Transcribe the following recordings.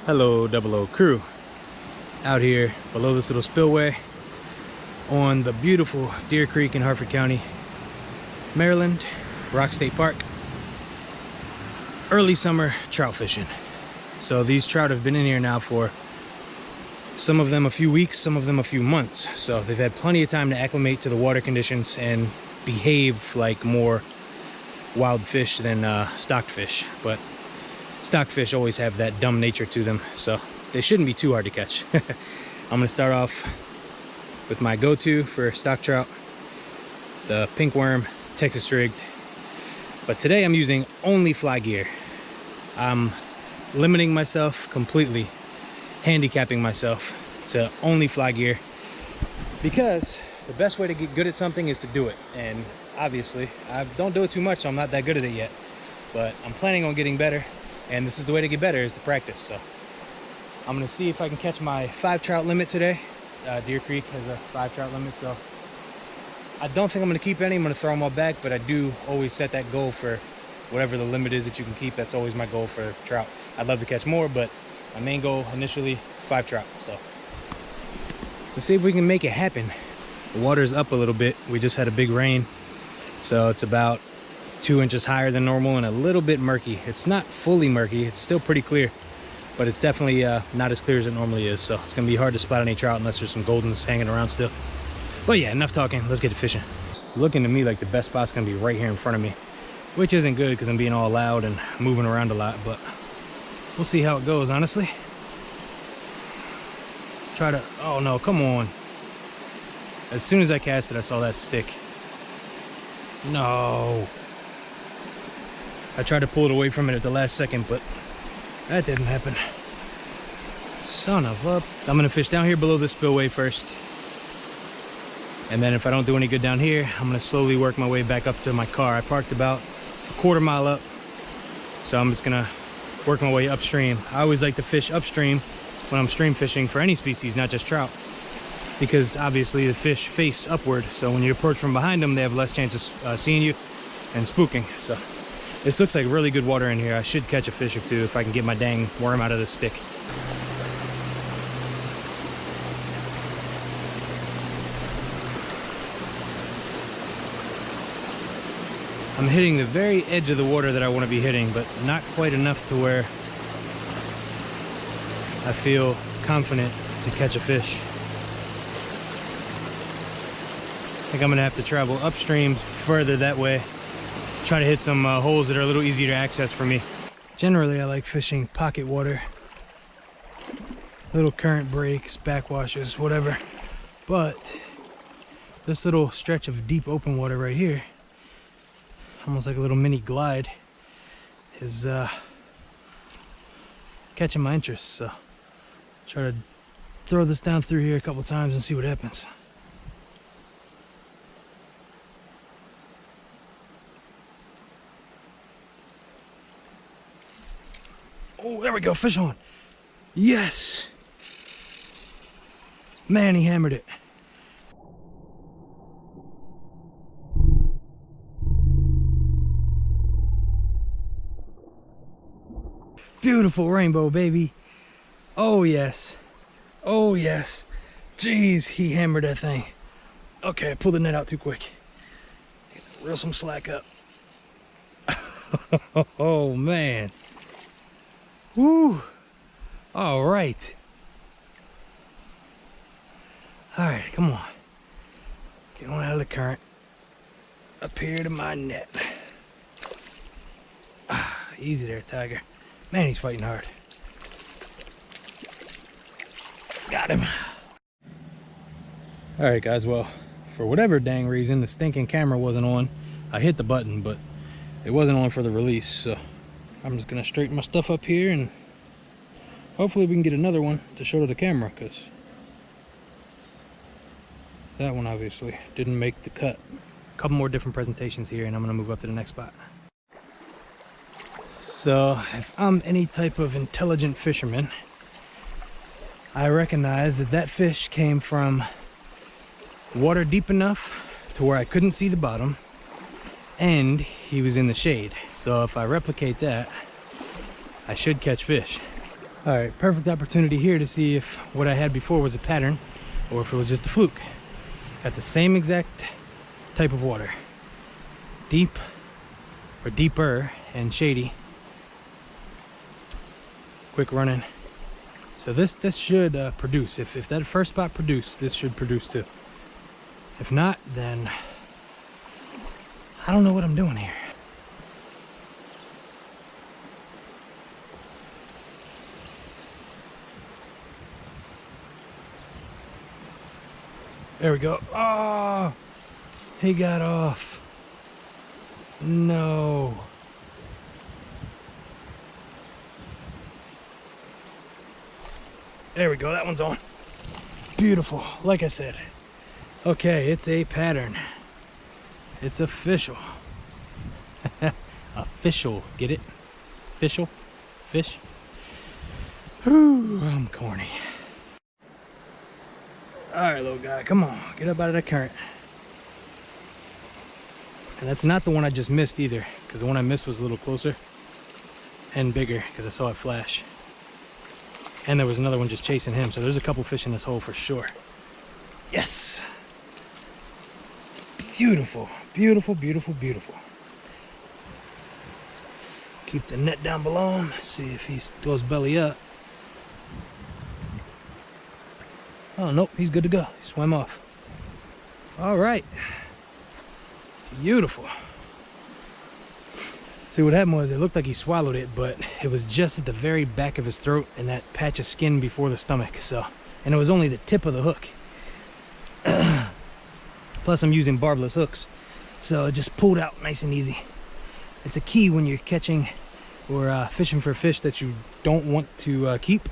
Hello, 00 crew. Out here below this little spillway on the beautiful Deer Creek in Harford County, Maryland, Rock State Park. Early summer trout fishing. So these trout have been in here now for some of them a few weeks, some of them a few months. So they've had plenty of time to acclimate to the water conditions and behave like more wild fish than stocked fish. But stocked fish always have that dumb nature to them, so they shouldn't be too hard to catch. I'm gonna start off with my go-to for stock trout, the pink worm Texas rigged. But today I'm using only fly gear. I'm limiting myself completely, handicapping myself to only fly gear, because the best way to get good at something is to do it. And obviously I don't do it too much, so I'm not that good at it yet, but I'm planning on getting better. And this is the way to get better, is to practice. So I'm gonna see if I can catch my 5 trout limit today. Deer Creek has a 5 trout limit, so I don't think I'm gonna keep any. I'm gonna throw them all back, but I do always set that goal for whatever the limit is that you can keep. That's always my goal for trout. I'd love to catch more, but my main goal initially, 5 trout. So let's see if we can make it happen. The water's up a little bit. We just had a big rain, so it's about 2 inches higher than normal and a little bit murky. It's not fully murky, it's still pretty clear, but it's definitely not as clear as it normally is. So it's gonna be hard to spot any trout unless there's some goldens hanging around still. But yeah, enough talking, let's get to fishing. It's looking to me like the best spot's gonna be right here in front of me, which isn't good because I'm being all loud and moving around a lot, but we'll see how it goes, honestly. Try to, oh no, come on. As soon as I cast it, I saw that stick. No. I tried to pull it away from it at the last second, but that didn't happen. Son of a... I'm gonna fish down here below the spillway first. And then if I don't do any good down here, I'm gonna slowly work my way back up to my car. I parked about a quarter mile up, so I'm just gonna work my way upstream. I always like to fish upstream when I'm stream fishing for any species, not just trout, because obviously the fish face upward, so when you approach from behind them, they have less chance of seeing you and spooking. So this looks like really good water in here. I should catch a fish or two if I can get my dang worm out of this stick. I'm hitting the very edge of the water that I want to be hitting, but not quite enough to where I feel confident to catch a fish. I think I'm gonna have to travel upstream further that way. Try to hit some holes that are a little easier to access for me. Generally, I like fishing pocket water, little current breaks, backwashes, whatever. But this little stretch of deep open water right here, almost like a little mini glide, is catching my interest. So try to throw this down through here a couple times and see what happens. Oh, there we go, fish on. Yes. Man, he hammered it. Beautiful rainbow, baby. Oh, yes. Oh, yes. Jeez, he hammered that thing. Okay, I pulled the net out too quick. Reel some slack up. Oh, man. Woo! All right. All right, come on. Get on out of the current. Up here to my net. Ah, easy there, Tiger. Man, he's fighting hard. Got him. All right, guys. Well, for whatever dang reason, the stinking camera wasn't on. I hit the button, but it wasn't on for the release, so I'm just gonna straighten my stuff up here and hopefully we can get another one to show to the camera, because that one obviously didn't make the cut. A couple more different presentations here and I'm gonna move up to the next spot. So if I'm any type of intelligent fisherman, I recognize that that fish came from water deep enough to where I couldn't see the bottom, and he was in the shade. So if I replicate that, I should catch fish. All right, perfect opportunity here to see if what I had before was a pattern or if it was just a fluke. Got the same exact type of water. Deep or deeper and shady. Quick running. So this should produce. If that first spot produced, this should produce too. If not, then I don't know what I'm doing here. There we go. Oh, he got off. No. There we go. That one's on. Beautiful. Like I said. Okay, it's a pattern. It's official. Official. Get it? Official? Fish? Whew, I'm corny. Alright, little guy, come on, get up out of that current. And that's not the one I just missed either, because the one I missed was a little closer and bigger, because I saw it flash. And there was another one just chasing him, so there's a couple fish in this hole for sure. Yes! Beautiful, beautiful, beautiful, beautiful. Keep the net down below him, see if he goes belly up. Oh, nope, he's good to go. He swam off. All right. Beautiful. See, what happened was it looked like he swallowed it, but it was just at the very back of his throat and that patch of skin before the stomach. So, and it was only the tip of the hook. Plus, I'm using barbless hooks. So it just pulled out nice and easy. It's a key when you're catching or fishing for fish that you don't want to keep.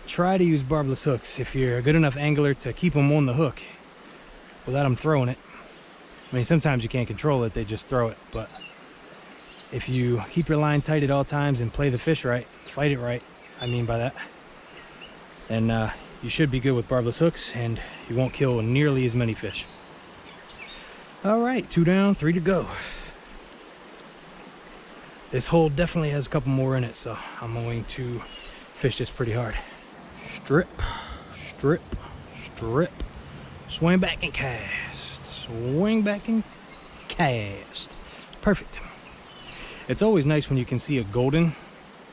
Try to use barbless hooks if you're a good enough angler to keep them on the hook without them throwing it. I mean, sometimes you can't control it, they just throw it, but if you keep your line tight at all times and play the fish right, fight it right, I mean by that, then you should be good with barbless hooks and you won't kill nearly as many fish. All right, 2 down, 3 to go. This hole definitely has a couple more in it, so I'm going to fish this pretty hard. Strip, strip, strip, swing back and cast, swing back and cast. Perfect. It's always nice when you can see a golden,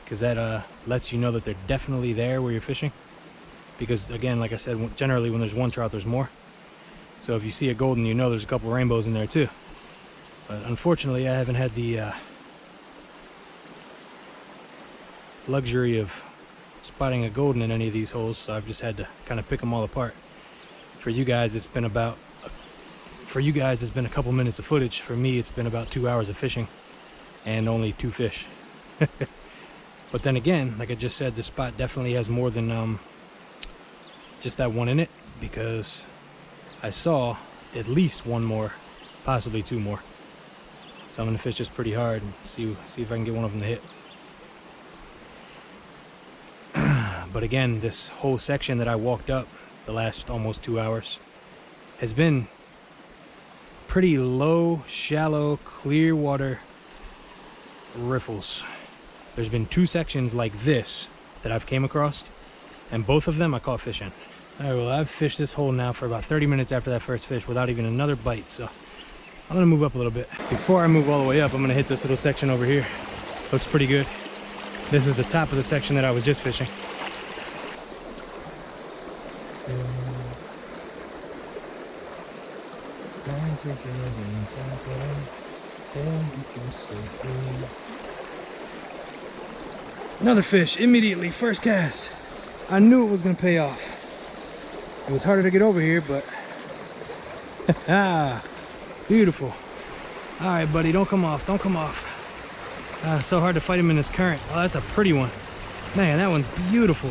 because that lets you know that they're definitely there where you're fishing. Because again, like I said, generally when there's one trout, there's more. So if you see a golden, you know there's a couple rainbows in there too. But unfortunately, I haven't had the luxury of spotting a golden in any of these holes, so I've just had to kind of pick them all apart. For you guys, it's been a couple minutes of footage. For me, it's been about 2 hours of fishing and only 2 fish. But then again, like I just said, this spot definitely has more than just that one in it, because I saw at least 1 more, possibly 2 more. So I'm gonna fish this pretty hard and see if I can get one of them to hit. But again, this whole section that I walked up the last almost 2 hours has been pretty low, shallow, clear water riffles. There's been 2 sections like this that I've came across, and both of them I caught fish in. All right, well, I've fished this hole now for about 30 minutes after that first fish without even another bite, so I'm gonna move up a little bit. Before I move all the way up, I'm gonna hit this little section over here. Looks pretty good. This is the top of the section that I was just fishing. Another fish immediately, first cast. I knew it was gonna pay off. It was harder to get over here, but beautiful. All right, buddy, don't come off, don't come off. So hard to fight him in this current. Oh, that's a pretty one. Man, that one's beautiful.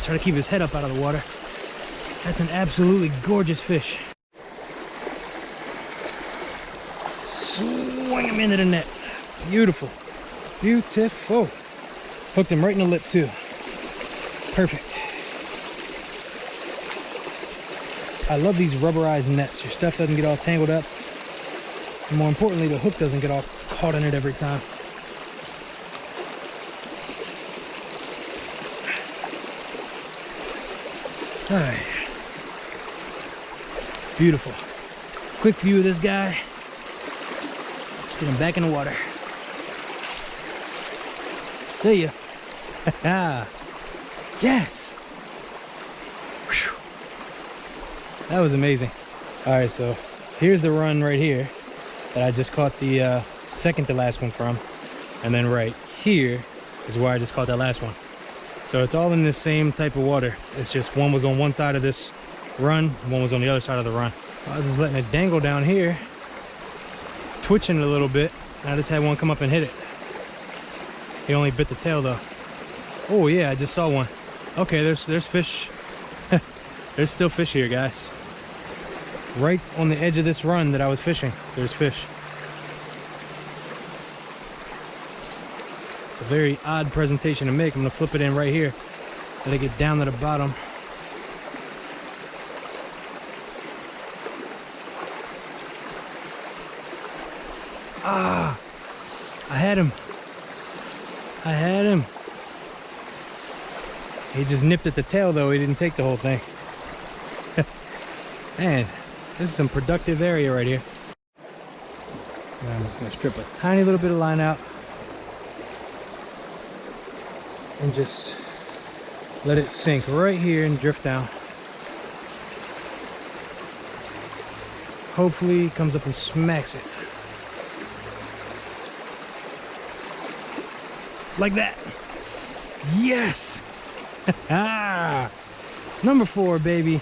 Try to keep his head up out of the water. That's an absolutely gorgeous fish. Swing him into the net. Beautiful. Beautiful. Hooked him right in the lip too. Perfect. I love these rubberized nets. Your stuff doesn't get all tangled up. And more importantly, the hook doesn't get all caught in it every time. All right. Beautiful. Quick view of this guy. Let's get him back in the water. See ya. Yes. Whew. That was amazing. All right, so here's the run right here that I just caught the second to last one from. And then right here is where I just caught that last one. So it's all in this same type of water. It's just one was on one side of this run, one was on the other side of the run. I was just letting it dangle down here, twitching a little bit. And I just had one come up and hit it. He only bit the tail though. Oh yeah, I just saw one. Okay, there's fish. There's still fish here, guys. Right on the edge of this run that I was fishing, there's fish. It's a very odd presentation to make. I'm gonna flip it in right here. Let it get down to the bottom. Ah, I had him. I had him. He just nipped at the tail though. He didn't take the whole thing. Man, this is some productive area right here. And I'm just gonna strip a tiny little bit of line out and just let it sink right here and drift down. Hopefully it comes up and smacks it. Like that. Yes. Number 4, baby.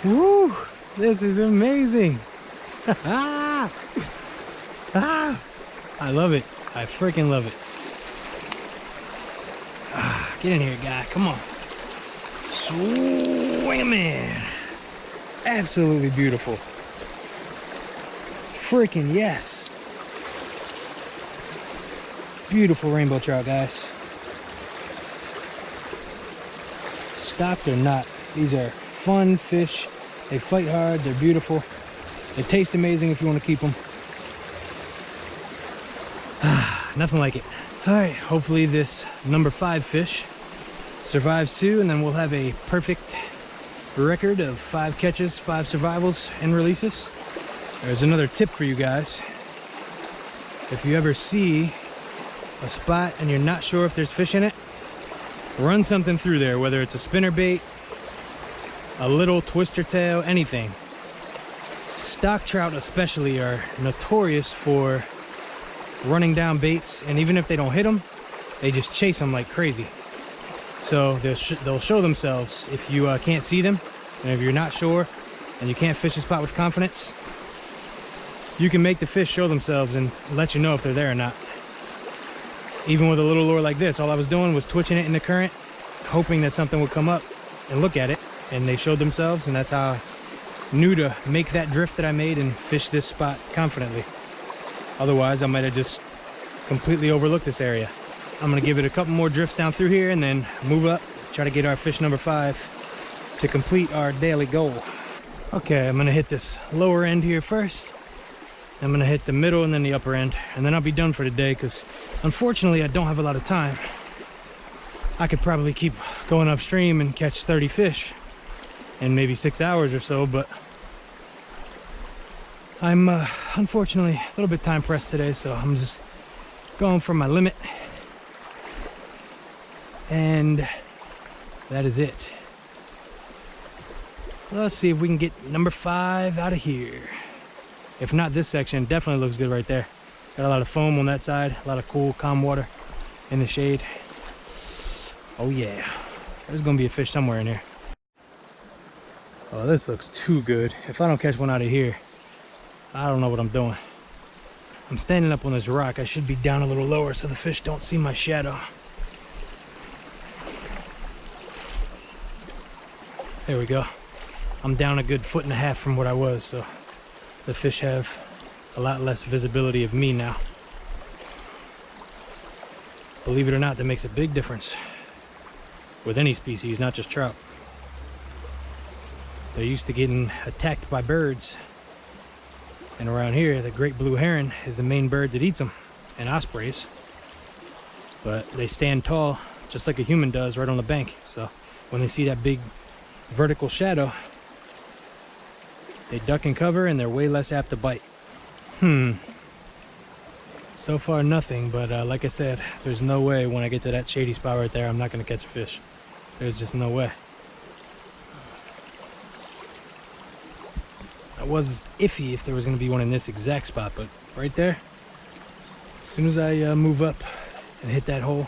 Woo! This is amazing. I love it. I freaking love it. Get in here, guy. Come on. Swing 'em in. Absolutely beautiful. Freaking yes. Beautiful rainbow trout, guys. Stocked or not, these are fun fish. They fight hard, they're beautiful. They taste amazing if you want to keep them. Nothing like it. All right, hopefully this number 5 fish survives too, and then we'll have a perfect record of 5 catches, 5 survivals and releases. There's another tip for you guys. If you ever see a spot and you're not sure if there's fish in it, run something through there, whether it's a spinner bait, a little twister tail, anything. Stock trout especially are notorious for running down baits, and even if they don't hit them, they just chase them like crazy. So they'll show themselves if you can't see them, and if you're not sure and you can't fish a spot with confidence, you can make the fish show themselves and let you know if they're there or not. Even with a little lure like this, all I was doing was twitching it in the current, hoping that something would come up and look at it, and they showed themselves, and that's how I knew to make that drift that I made and fish this spot confidently. Otherwise, I might have just completely overlooked this area. I'm gonna give it a couple more drifts down through here and then move up, try to get our fish number 5 to complete our daily goal. Okay, I'm gonna hit this lower end here first. I'm gonna hit the middle and then the upper end, and then I'll be done for today, because unfortunately I don't have a lot of time. I could probably keep going upstream and catch 30 fish in maybe 6 hours or so, but I'm unfortunately a little bit time pressed today, so I'm just going for my limit. And that is it. Let's see if we can get number 5 out of here. If not this section, definitely looks good right there. Got a lot of foam on that side, a lot of cool, calm water in the shade. Oh yeah, there's gonna be a fish somewhere in here. Oh, this looks too good. If I don't catch one out of here, I don't know what I'm doing. I'm standing up on this rock. I should be down a little lower so the fish don't see my shadow. There we go. I'm down a good 1.5 feet from what I was, so the fish have a lot less visibility of me now. Believe it or not, that makes a big difference with any species, not just trout. They're used to getting attacked by birds. And around here, the great blue heron is the main bird that eats them, and ospreys. But they stand tall, just like a human does, right on the bank. So when they see that big vertical shadow, they duck and cover, and they're way less apt to bite. So far nothing, but like I said, there's no way when I get to that shady spot right there, I'm not gonna catch a fish. There's just no way. I was iffy if there was gonna be one in this exact spot, but right there, as soon as I move up and hit that hole,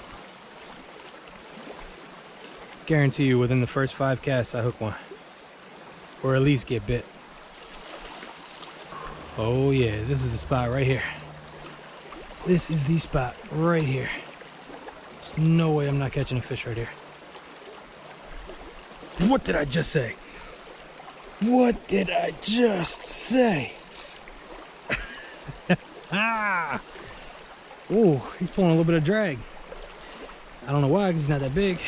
guarantee you within the first 5 casts I hook one, or at least get bit. Oh yeah, this is the spot right here. This is the spot right here. There's no way I'm not catching a fish right here. What did I just say? What did I just say? Ah! Oh, he's pulling a little bit of drag. I don't know why, because he's not that big.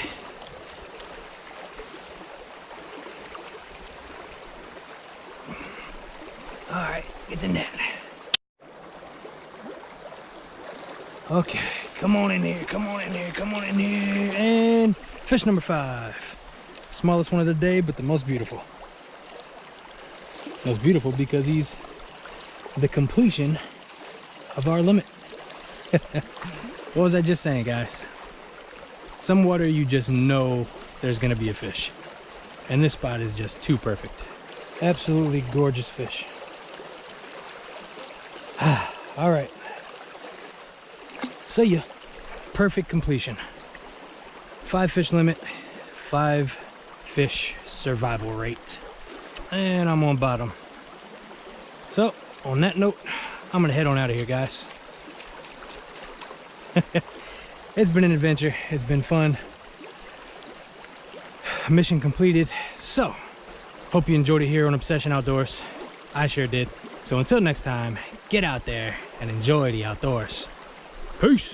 All right, get the net. Okay, come on in here, come on in here, come on in here. And fish number 5. Smallest one of the day, but the most beautiful. Most beautiful because he's the completion of our limit. What was I just saying, guys? Some water you just know there's gonna be a fish. And this spot is just too perfect. Absolutely gorgeous fish. All right. See ya. Perfect completion. 5 fish limit, 5 fish survival rate. And I'm on bottom. So, on that note, I'm gonna head on out of here, guys. It's been an adventure. It's been fun. Mission completed. So, hope you enjoyed it here on Obsession Outdoors. I sure did. So until next time, get out there and enjoy the outdoors. Peace.